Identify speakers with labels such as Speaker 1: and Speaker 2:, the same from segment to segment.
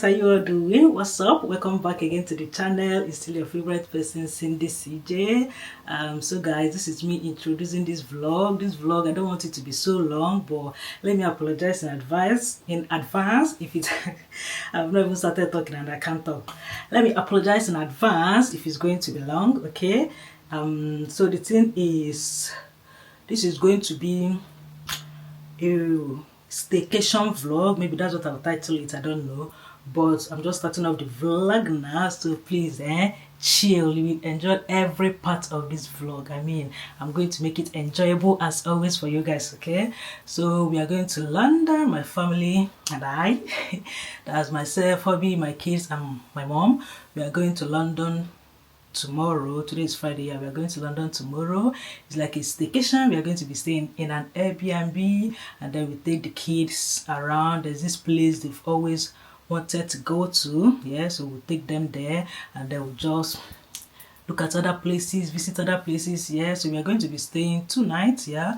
Speaker 1: how you all doing? What's up? Welcome back again to the channel. It's still your favorite person, Cindy CJ. So guys, this is me introducing this vlog. I don't want it to be so long, but let me apologize in advance if it I've not even started talking and I can't talk. Let me apologize in advance if it's going to be long, okay? So the thing is, this is going to be a staycation vlog. Maybe that's what I'll title it, I don't know, but I'm just starting off the vlog now, so please chill. You will enjoy every part of this vlog. I mean, I'm going to make it enjoyable as always for you guys, okay? So we are going to London, my family and I. That's myself, hubby, my kids and my mom. We are going to London tomorrow. Today is Friday. Yeah, we are going to London tomorrow. It's like a staycation. We are going to be staying in an Airbnb, and then we take the kids around. There's this place they've always wanted to go to, yeah, so we'll take them there, and then we'll just look at other places, visit other places. Yeah, so we are going to be staying 2 nights. Yeah,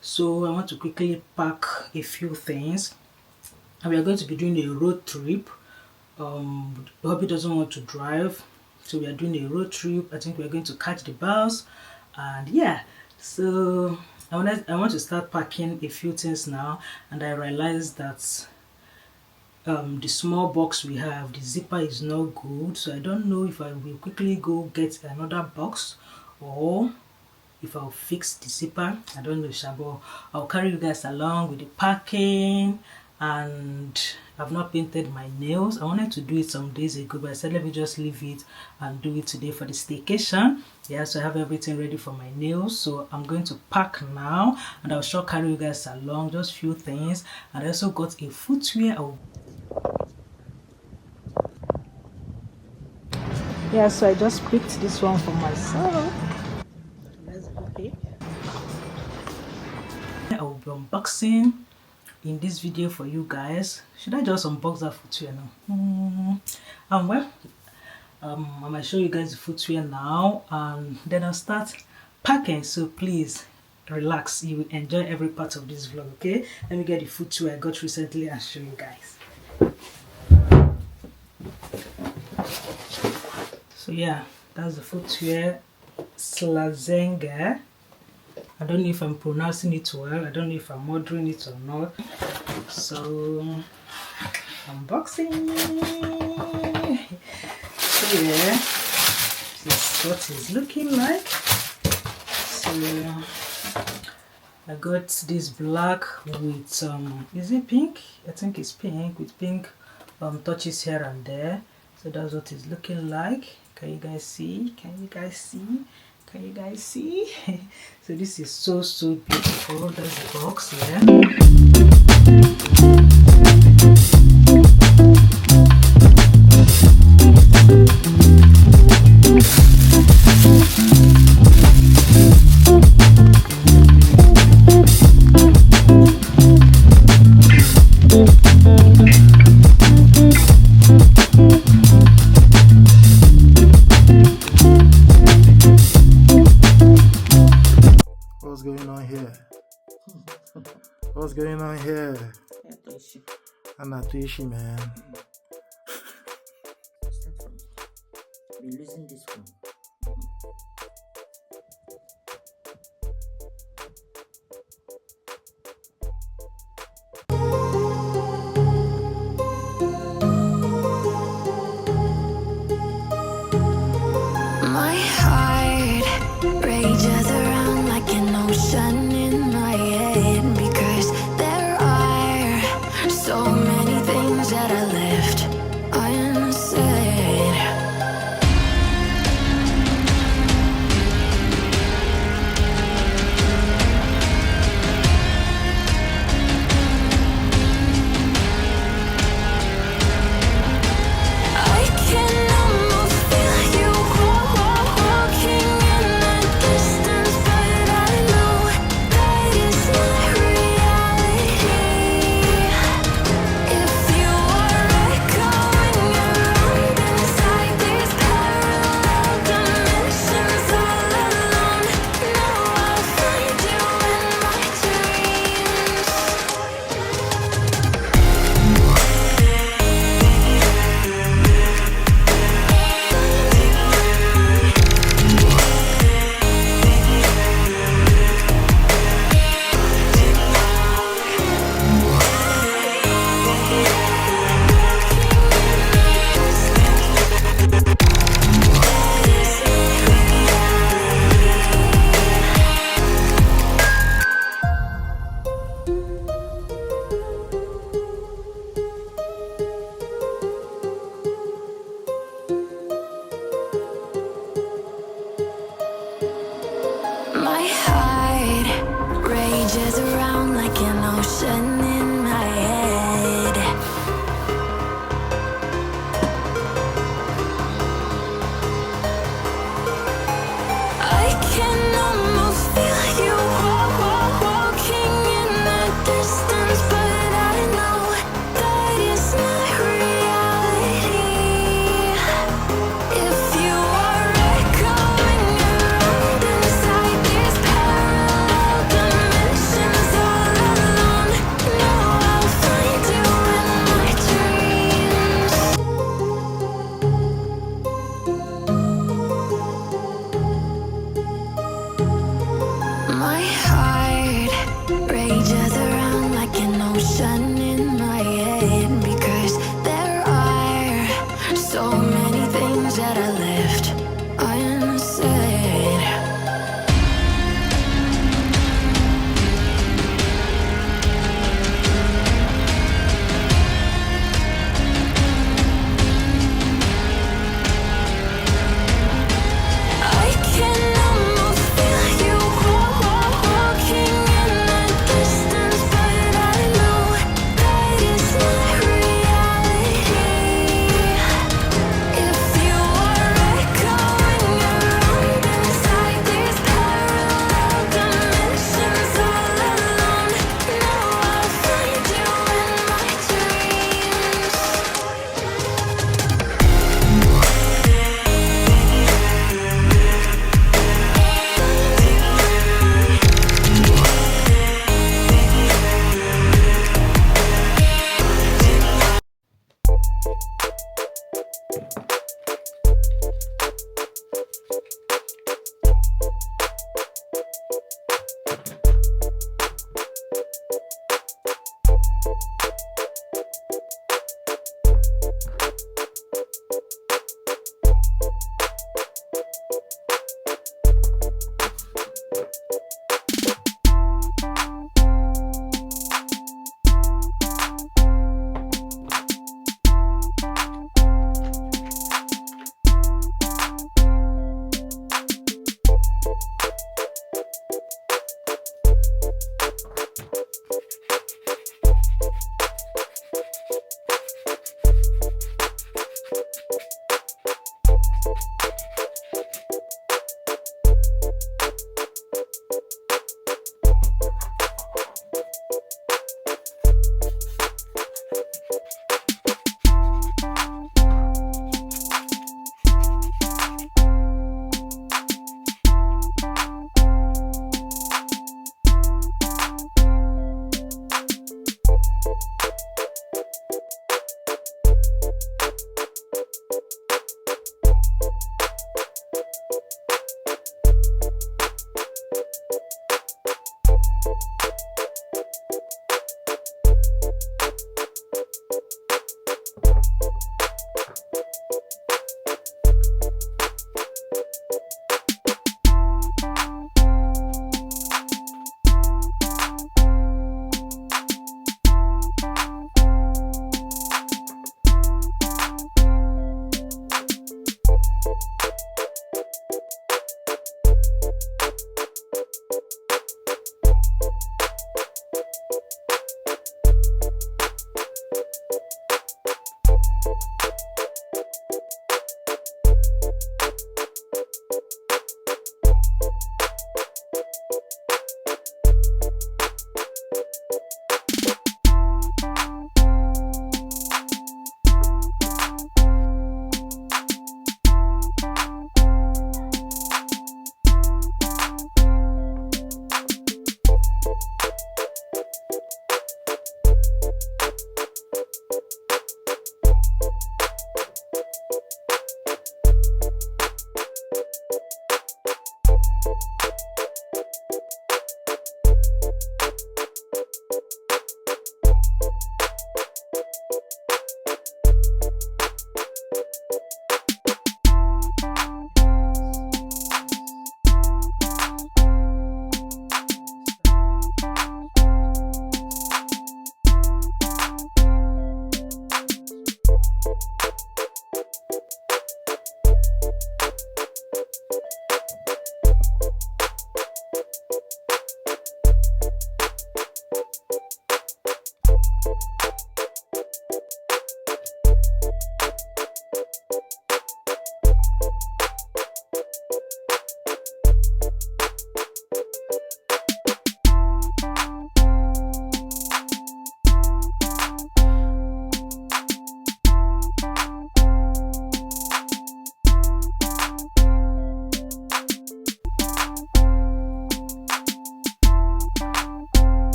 Speaker 1: so I want to quickly pack a few things, and we are going to be doing a road trip. Hubby doesn't want to drive, so we are doing a road trip. I think we are going to catch the bus, and yeah, so I want to start packing a few things now, and I realized that the small box we have, the zipper is not good, so I don't know if I will quickly go get another box or if I'll fix the zipper. I don't know, Shabo. I'll carry you guys along with the packing. And I've not painted my nails. I wanted to do it some days ago, but I said let me just leave it and do it today for the staycation. Yeah, so I have everything ready for my nails, so I'm going to pack now, and I'll sure carry you guys along, just few things. And I also got a footwear. Yeah, so I just picked this one for myself. Let's go pick. I will be unboxing in this video for you guys. Should I just unbox that footwear now? Well, I might show you guys the footwear now, and then I'll start packing. So please relax, you will enjoy every part of this vlog, okay? Let me get the footwear I got recently and show you guys. So yeah, that's the footwear. CYNDY. I don't know if I'm pronouncing it well. I don't know if I'm ordering it or not. So, unboxing. So yeah, this is what it's looking like. So I got this black with is it pink? I think it's pink, with pink touches here and there. So that's what it's looking like. Can you guys see? Can you guys see? Can you guys see? So this is so beautiful. That's the box, yeah.
Speaker 2: What's going on here? What's going on here? Anatoshi, man.
Speaker 3: We're losing this one.
Speaker 4: My heart rages around like an ocean in my head, because there are so many things that I left unsaid. I can almost feel you walking rages around like an ocean in my head. I can almost feel you walking in the distance, but I know that it's not reality. If you are echoing around inside these parallel dimensions all alone, know I'll find you in my dreams. My heart rages around like an ocean in my head, because there are so many things that I left unsaid. I can almost feel you walking in the distance, but I know that it's not reality. If you are echoing around inside these parallel dimensions all alone, know I'll find you in my dreams.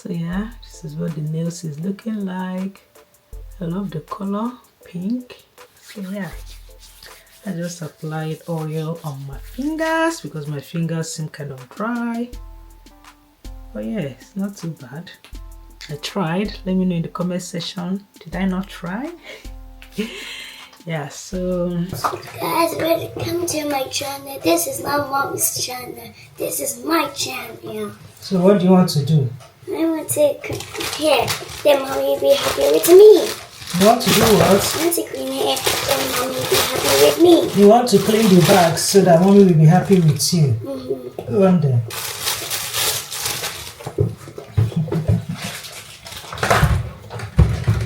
Speaker 1: So yeah, this is what the nails is looking like. I love the color pink. So yeah, I just applied oil on my fingers because my fingers seem kind of dry. But yeah, it's not too bad. I tried. Let me know in the comment section, did I not try? Yeah, so
Speaker 5: guys, welcome to my channel. This is not Mommy's channel. This is my channel.
Speaker 1: so what do you want to do?
Speaker 5: I want to hair. Then Mommy will be happy with me.
Speaker 1: You want to do what?
Speaker 5: I want to clean hair. Then Mommy will be happy with me.
Speaker 1: You want to clean the bags so that mommy will be happy with you. Go on then.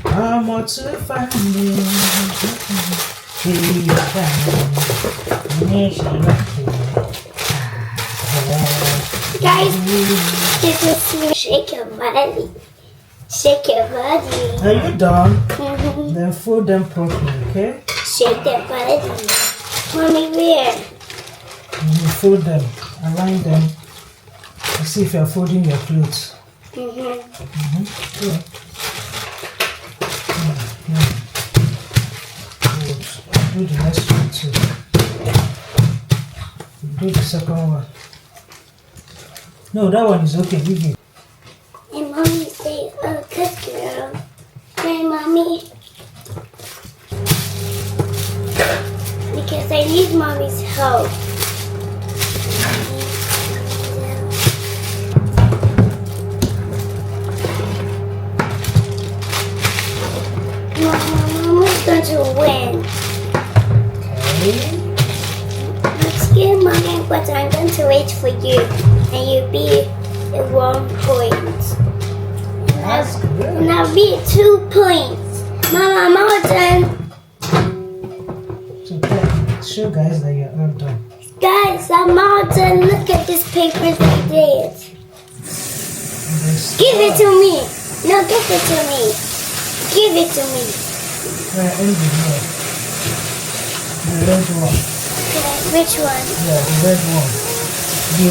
Speaker 1: I want to find you.
Speaker 5: Guys, this is shake your body. Shake your body.
Speaker 1: Are you done? Then fold them properly, okay?
Speaker 5: Shake your body. Mommy, where?
Speaker 1: You fold them, align them. And see if you're folding your clothes. Good. Good. Do the next one too. Do the second one. No, that one is okay. Leave it.
Speaker 5: And Mommy say, oh, good girl. Right, Mommy? Because I need Mommy's help. Mommy's going to win.
Speaker 1: Okay.
Speaker 5: I'm scared, Mommy, but I'm going to wait for you. And you'll be at 1 point.
Speaker 1: That's good.
Speaker 5: And I'll be at 2 points. Mama, I'm all done.
Speaker 1: So show guys that you're all done.
Speaker 5: Guys, I'm all done. Look at this paper I did. Give it to me. No, give it to me. Give it to me.
Speaker 1: In the red one.
Speaker 5: Okay, which one?
Speaker 1: Yeah, the red one. The